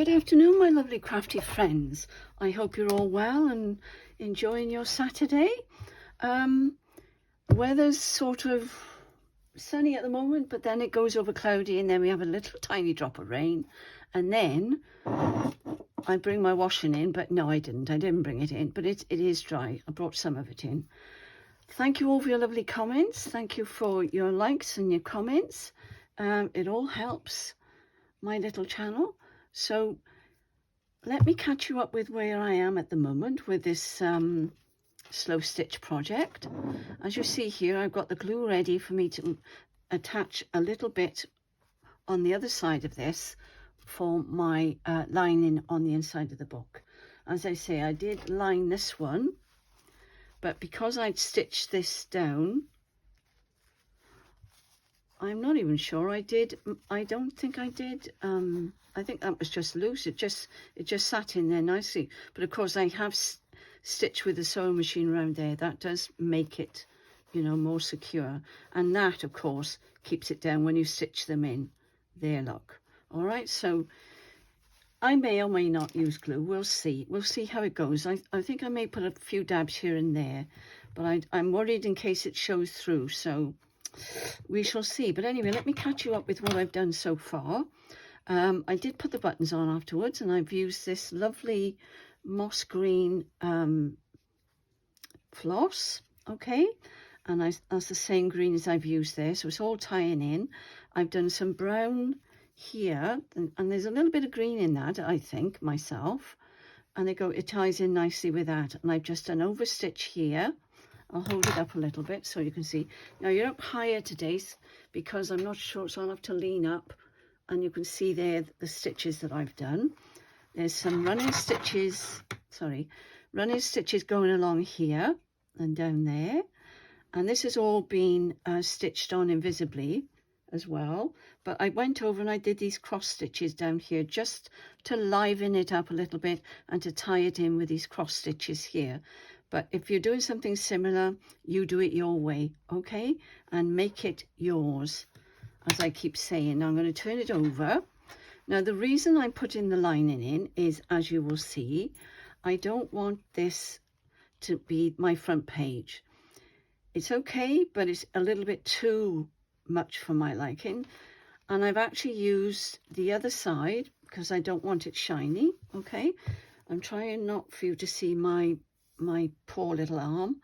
Good afternoon, my lovely crafty friends. I hope you're all well and enjoying your Saturday. Weather's sort of sunny at the moment, but then it goes over cloudy and then we have a little tiny drop of rain. And then I bring my washing in, but no, I didn't bring it in, but it is dry. I brought some of it in. Thank you all for your lovely comments. Thank you for your likes and your comments. It all helps my little channel. So let me catch you up with where I am at the moment with this slow stitch project. As you see here, I've got the glue ready for me to attach a little bit on the other side of this for my lining on the inside of the book. As I say, I did line this one, but because I'd stitched this down, I'm not even sure I did. I don't think I did. I think that was just loose. It just sat in there nicely. But of course, I have stitched with the sewing machine around there. That does make it, you know, more secure. And that, of course, keeps it down when you stitch them in. There, look. All right. So I may or may not use glue. We'll see. We'll see how it goes. I think I may put a few dabs here and there, but I'm worried in case it shows through. So we shall see. But anyway, let me catch you up with what I've done so far. I did put the buttons on afterwards, and I've used this lovely moss green floss, okay? And that's the same green as I've used there, so it's all tying in. I've done some brown here, and there's a little bit of green in that, I think, myself. And it ties in nicely with that. And I've just done overstitch here. I'll hold it up a little bit so you can see. Now you're up higher today because I'm not sure, so I'll have to lean up and you can see there the stitches that I've done. There's some running stitches going along here and down there. And this has all been stitched on invisibly as well. But I went over and I did these cross stitches down here just to liven it up a little bit and to tie it in with these cross stitches here. But if you're doing something similar, you do it your way, okay? And make it yours, as I keep saying. Now I'm going to turn it over. Now the reason I'm putting the lining in is, as you will see, I don't want this to be my front page. It's okay, but it's a little bit too much for my liking. And I've actually used the other side because I don't want it shiny, okay? I'm trying not for you to see my poor little arm.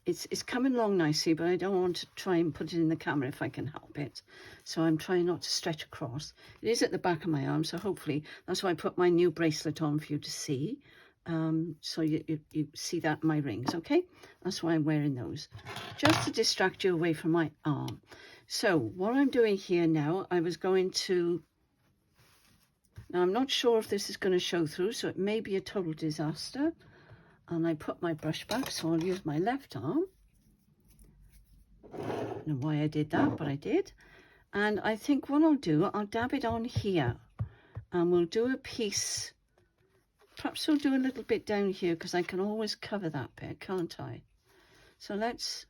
It's coming along nicely, but I don't want to try and put it in the camera if I can help it. So I'm trying not to stretch across. It is at the back of my arm, so hopefully that's why I put my new bracelet on for you to see. So you see that in my rings, okay? That's why I'm wearing those, just to distract you away from my arm. So what I'm doing here now, now I'm not sure if this is going to show through, so it may be a total disaster. And I put my brush back, so I'll use my left arm. I don't know why I did that, but I did. And I think what I'll do, I'll dab it on here. And we'll do a piece. Perhaps we'll do a little bit down here, because I can always cover that bit, can't I? So let's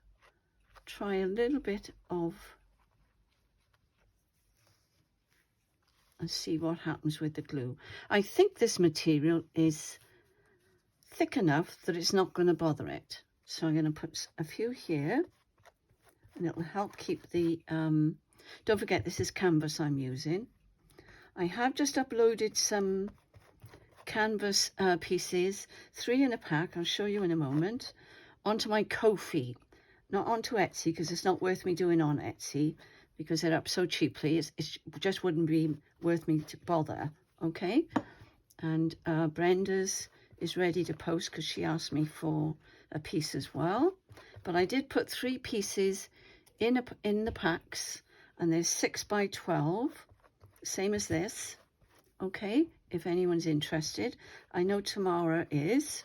try a little bit of, and see what happens with the glue. I think this material is thick enough that it's not going to bother it. So I'm going to put a few here, and it will help keep the, don't forget this is canvas I'm using. I have just uploaded some canvas pieces, 3 in a pack, I'll show you in a moment, onto my Kofi, not onto Etsy, because it's not worth me doing on Etsy, because they're up so cheaply. It just wouldn't be worth me to bother, okay? And Brenda's is ready to post because she asked me for a piece as well. But I did put 3 pieces in the packs, and there's 6 by 12, same as this, okay? If anyone's interested. I know Tamara is,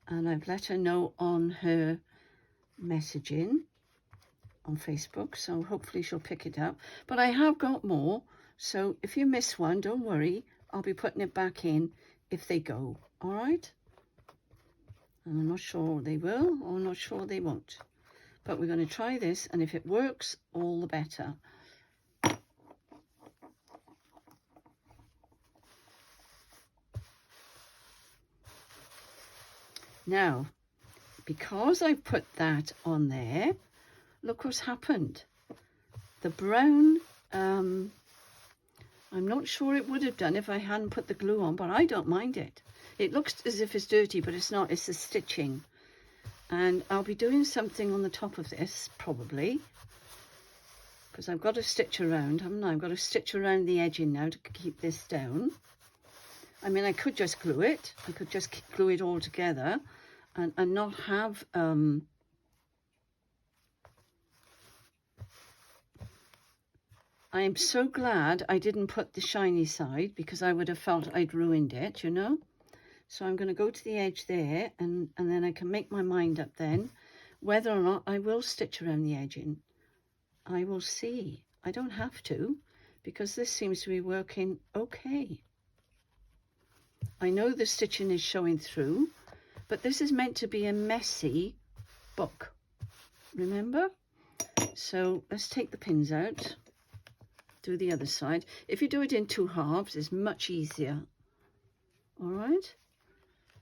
and I've let her know on her messaging on Facebook, so hopefully she'll pick it up. But I have got more, so if you miss one, don't worry, I'll be putting it back in if they go, all right? And I'm not sure they will, or I'm not sure they won't. But we're going to try this, and if it works, all the better. Now, because I put that on there, look what's happened. The brown, I'm not sure it would have done if I hadn't put the glue on, but I don't mind it. It looks as if it's dirty, but it's not. It's the stitching. And I'll be doing something on the top of this, probably, because I've got to stitch around, haven't I? I've got to stitch around the edging now to keep this down. I mean, I could just glue it. I could just glue it all together and not have... I am so glad I didn't put the shiny side, because I would have felt I'd ruined it, you know. So I'm going to go to the edge there, and then I can make my mind up then whether or not I will stitch around the edging. I will see. I don't have to, because this seems to be working okay. I know the stitching is showing through, but this is meant to be a messy book, remember? So let's take the pins out. Do the other side. If you do it in 2 halves, it's much easier. All right,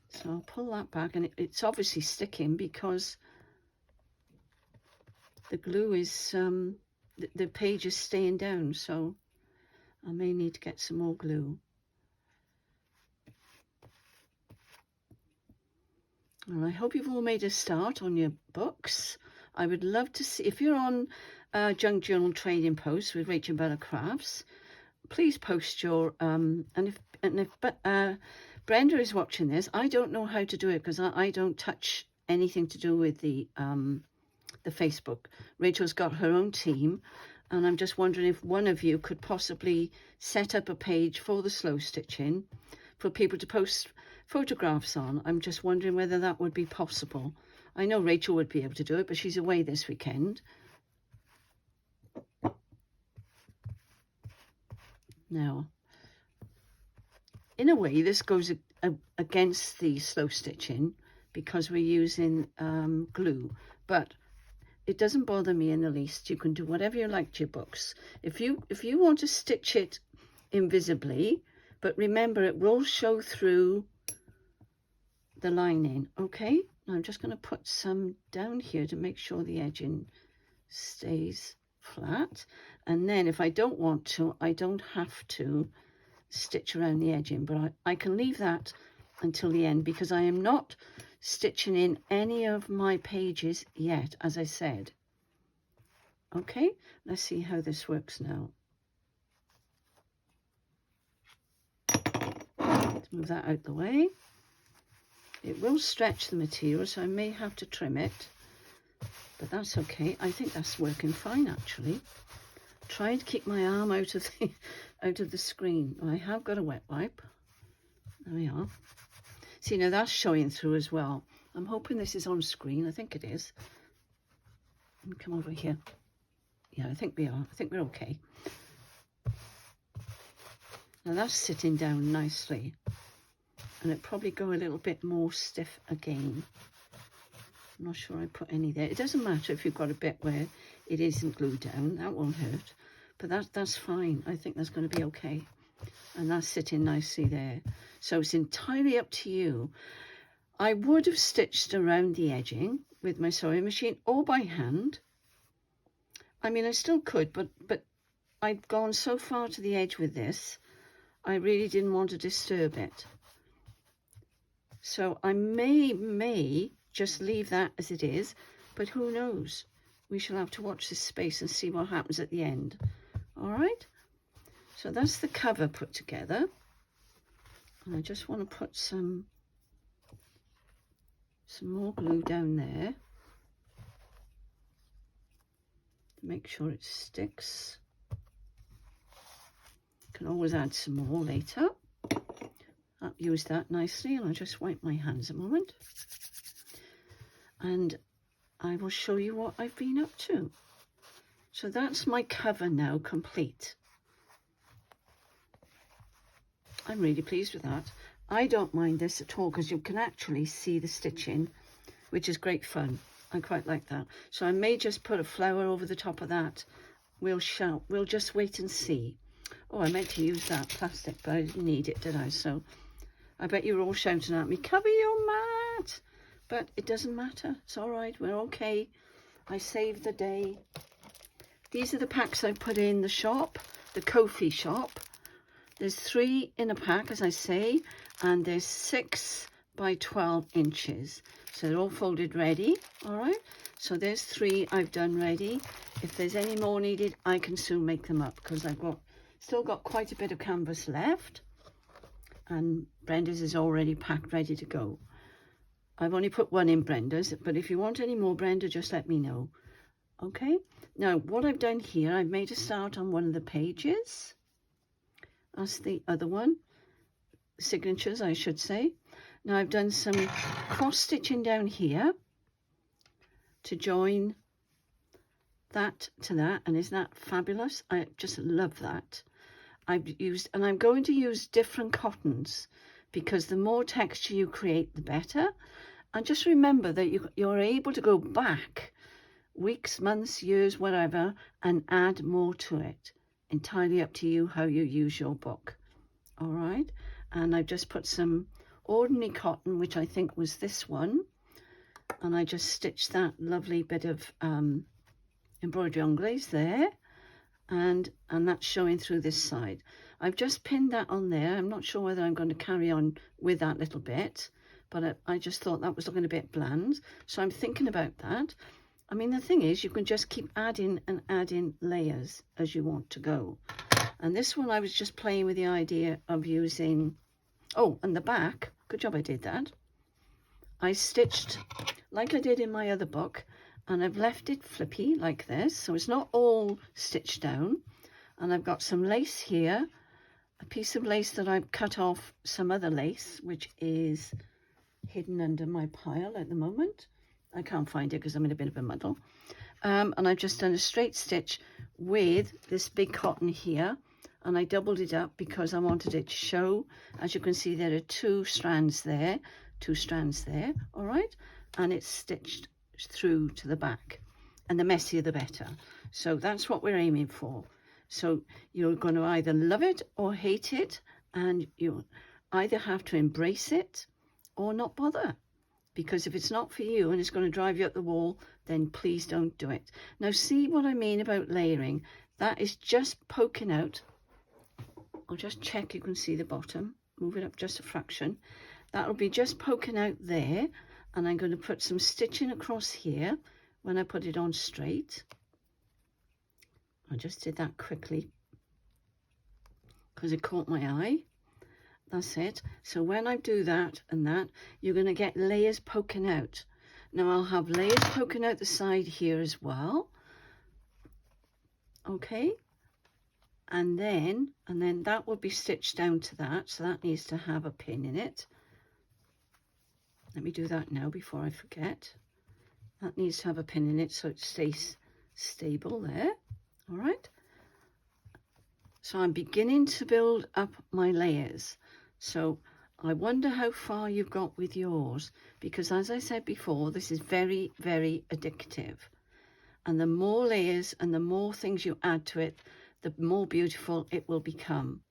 so I'll pull that back, and it's obviously sticking because the glue is the page is staying down, so I may need to get some more glue. And I hope you've all made a start on your books. I would love to see, if you're on Junk Journal Trading Posts with Rachel Bella Crafts, please post your, and if Brenda is watching this, I don't know how to do it, because I don't touch anything to do with the Facebook. Rachel's got her own team, and I'm just wondering if one of you could possibly set up a page for the slow stitching for people to post photographs on. I'm just wondering whether that would be possible. I know Rachel would be able to do it, but she's away this weekend. Now, in a way, this goes against the slow stitching because we're using glue, but it doesn't bother me in the least. You can do whatever you like to your books. If you want to stitch it invisibly, but remember it will show through the lining, okay? Now I'm just going to put some down here to make sure the edging stays flat, and then if I don't want to, I don't have to stitch around the edging, but I can leave that until the end, because I am not stitching in any of my pages yet, as I said. Okay, let's see how this works now. Let's move that out the way. It will stretch the material, so I may have to trim it, but that's okay. I think that's working fine, actually. Trying to keep my arm out of the screen. I have got a wet wipe. There we are. See, now that's showing through as well. I'm hoping this is on screen. I think it is. Come over here. Yeah, I think we are. I think we're okay. Now that's sitting down nicely. And it probably go a little bit more stiff again. I'm not sure I put any there. It doesn't matter if you've got a bit where it isn't glued down. That won't hurt. But that's fine. I think that's going to be okay. And that's sitting nicely there. So it's entirely up to you. I would have stitched around the edging with my sewing machine or by hand. I mean, I still could, but I've gone so far to the edge with this, I really didn't want to disturb it. So I may just leave that as it is, but who knows? We shall have to watch this space and see what happens at the end. All right? So that's the cover put together. And I just want to put some more glue down there to make sure it sticks. Can always add some more later. I'll use that nicely, and I'll just wipe my hands a moment. And I will show you what I've been up to. So that's my cover now complete. I'm really pleased with that. I don't mind this at all because you can actually see the stitching, which is great fun. I quite like that. So I may just put a flower over the top of that. We'll just wait and see. Oh, I meant to use that plastic, but I didn't need it, did I? So I bet you're all shouting at me, cover your mat. but it doesn't matter. It's all right. We're okay. I saved the day. These are the packs I put in the shop, the Kofi shop. There's 3 in a pack, as I say, and there's 6 by 12 inches. So they're all folded ready, all right? So there's 3 I've done ready. If there's any more needed, I can soon make them up because I've still got quite a bit of canvas left. And Brenda's is already packed, ready to go. I've only put 1 in Brenda's, but if you want any more, Brenda, just let me know. Okay, now what I've done here, I've made a start on one of the pages. That's the other one, signatures I should say. Now I've done some cross stitching down here to join that to that, and isn't that fabulous? I just love that. And I'm going to use different cottons because the more texture you create, the better. And just remember that you're able to go back weeks, months, years, whatever, and add more to it. Entirely up to you how you use your book. All right. And I've just put some ordinary cotton, which I think was this one. And I just stitched that lovely bit of embroidery anglaise there. And that's showing through this side. I've just pinned that on there. I'm not sure whether I'm going to carry on with that little bit, but I just thought that was looking a bit bland. So I'm thinking about that. I mean, the thing is, you can just keep adding and adding layers as you want to go. And this one, I was just playing with the idea of using, oh, and the back, good job I did that. I stitched like I did in my other book, and I've left it flippy like this, so it's not all stitched down. And I've got some lace here, a piece of lace that I've cut off some other lace, which is hidden under my pile at the moment. I can't find it because I'm in a bit of a muddle. And I've just done a straight stitch with this big cotton here, and I doubled it up because I wanted it to show. As you can see, there are 2 strands there, all right? And it's stitched through to the back, and the messier the better. So that's what we're aiming for. So you're going to either love it or hate it, and you either have to embrace it or not bother. Because if it's not for you and it's going to drive you up the wall, then please don't do it. Now, see what I mean about layering? That is just poking out. I'll just check you can see the bottom. Move it up just a fraction. That'll be just poking out there. And I'm going to put some stitching across here when I put it on straight. I just did that quickly because it caught my eye. That's it. So when I do that and that, you're going to get layers poking out. Now I'll have layers poking out the side here as well. Okay. And then that will be stitched down to that. So that needs to have a pin in it. Let me do that now before I forget. That needs to have a pin in it so it stays stable there. All right. So I'm beginning to build up my layers. So I wonder how far you've got with yours, because as I said before, this is very, very addictive. And the more layers and the more things you add to it, the more beautiful it will become.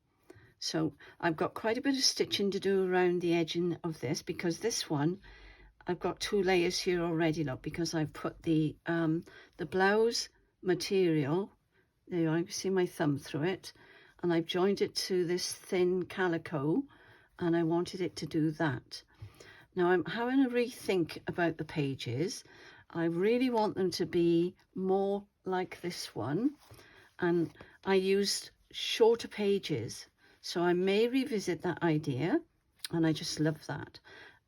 So I've got quite a bit of stitching to do around the edging of this, because this one, I've got 2 layers here already, look, because I've put the blouse material, there you are, you can see my thumb through it, and I've joined it to this thin calico, and I wanted it to do that. Now I'm having a rethink about the pages. I really want them to be more like this one, and I used shorter pages, so I may revisit that idea, and I just love that.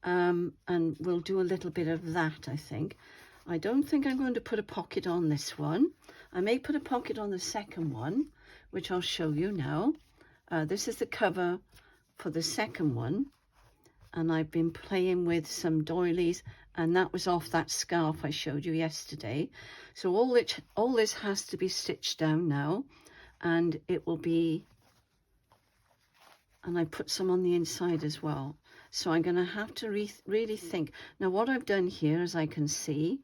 And we'll do a little bit of that, I think. I don't think I'm going to put a pocket on this one. I may put a pocket on the second one, which I'll show you now. This is the cover for the second one, and I've been playing with some doilies, and that was off that scarf I showed you yesterday. So all this has to be stitched down now, and it will be, and I put some on the inside as well. So I'm going to have to really think. Now what I've done here, as I can see,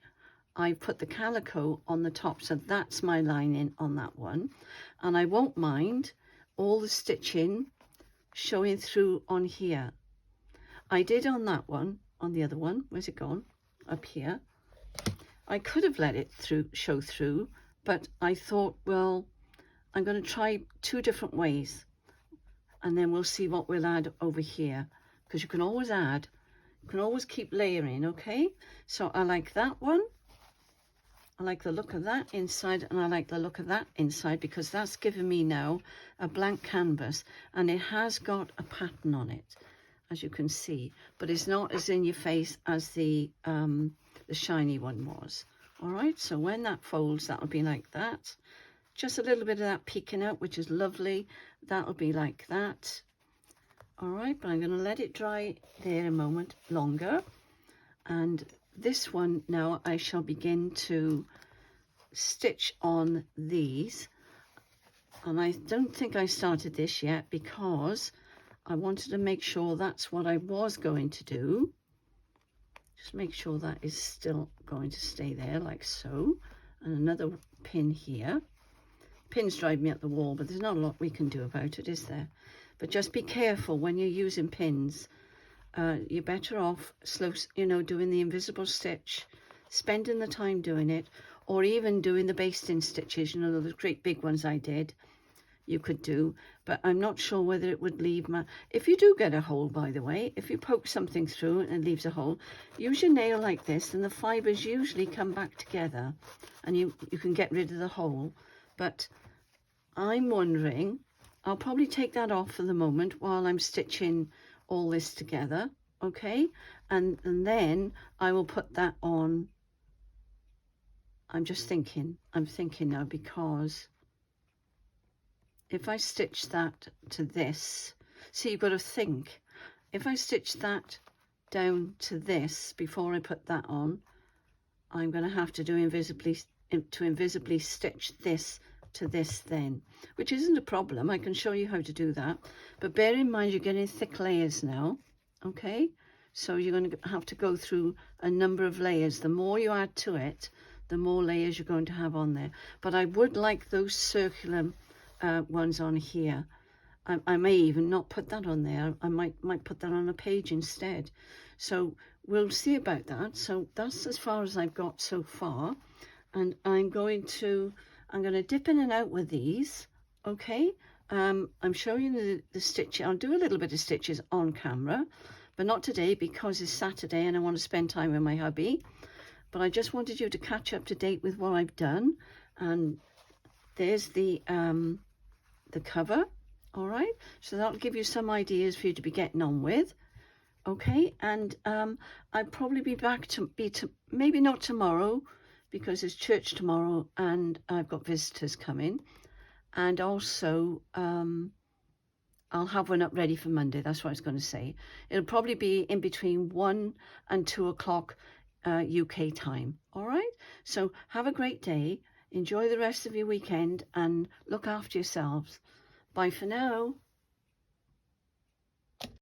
I put the calico on the top, so that's my lining on that one, and I won't mind all the stitching showing through on here. I did on that one, on the other one. Where's it gone? up here. I could have let it show through, but I thought, well, I'm going to try 2 different ways, and then we'll see what we'll add over here, because you can always add, you can always keep layering, okay? So I like that one. I like the look of that inside, and I like the look of that inside, because that's given me now a blank canvas, and it has got a pattern on it, as you can see, but it's not as in your face as the shiny one was. All right, so when that folds, that'll be like that. Just a little bit of that peeking out, which is lovely. That'll be like that. All right, but I'm going to let it dry there a moment longer. And this one now I shall begin to stitch on these. And I don't think I started this yet because I wanted to make sure that's what I was going to do. Just make sure that is still going to stay there like so. And another pin here. Pins drive me up the wall, but there's not a lot we can do about it, is there? But just be careful when you're using pins. You're better off doing the invisible stitch, spending the time doing it, or even doing the basting stitches, those great big ones I did. You could do, but I'm not sure whether it would leave if you do get a hole, by the way, if you poke something through and it leaves a hole, use your nail like this and the fibers usually come back together and you can get rid of the hole. But I'm wondering, I'll probably take that off for the moment while I'm stitching all this together, okay? And then I will put that on. I'm thinking now, because if I stitch that to this, see, you've got to think, if I stitch that down to this before I put that on, I'm going to have to do invisibly stitch this to this then, which isn't a problem. I can show you how to do that, but bear in mind you're getting thick layers now, okay? So you're going to have to go through a number of layers. The more you add to it, the more layers you're going to have on there. But I would like those circular ones on here. I may even not put that on there. I might put that on a page instead. So we'll see about that. So that's as far as I've got so far, and I'm going to dip in and out with these, okay? I'm showing you the stitch. I'll do a little bit of stitches on camera, but not today because it's Saturday and I want to spend time with my hubby. But I just wanted you to catch up to date with what I've done. And there's the cover, all right? So that'll give you some ideas for you to be getting on with, okay? And I'll probably be back maybe not tomorrow, because it's church tomorrow and I've got visitors coming. And also, I'll have one up ready for Monday. That's what I was going to say. It'll probably be in between 1 and 2 o'clock UK time. All right? So have a great day. Enjoy the rest of your weekend and look after yourselves. Bye for now.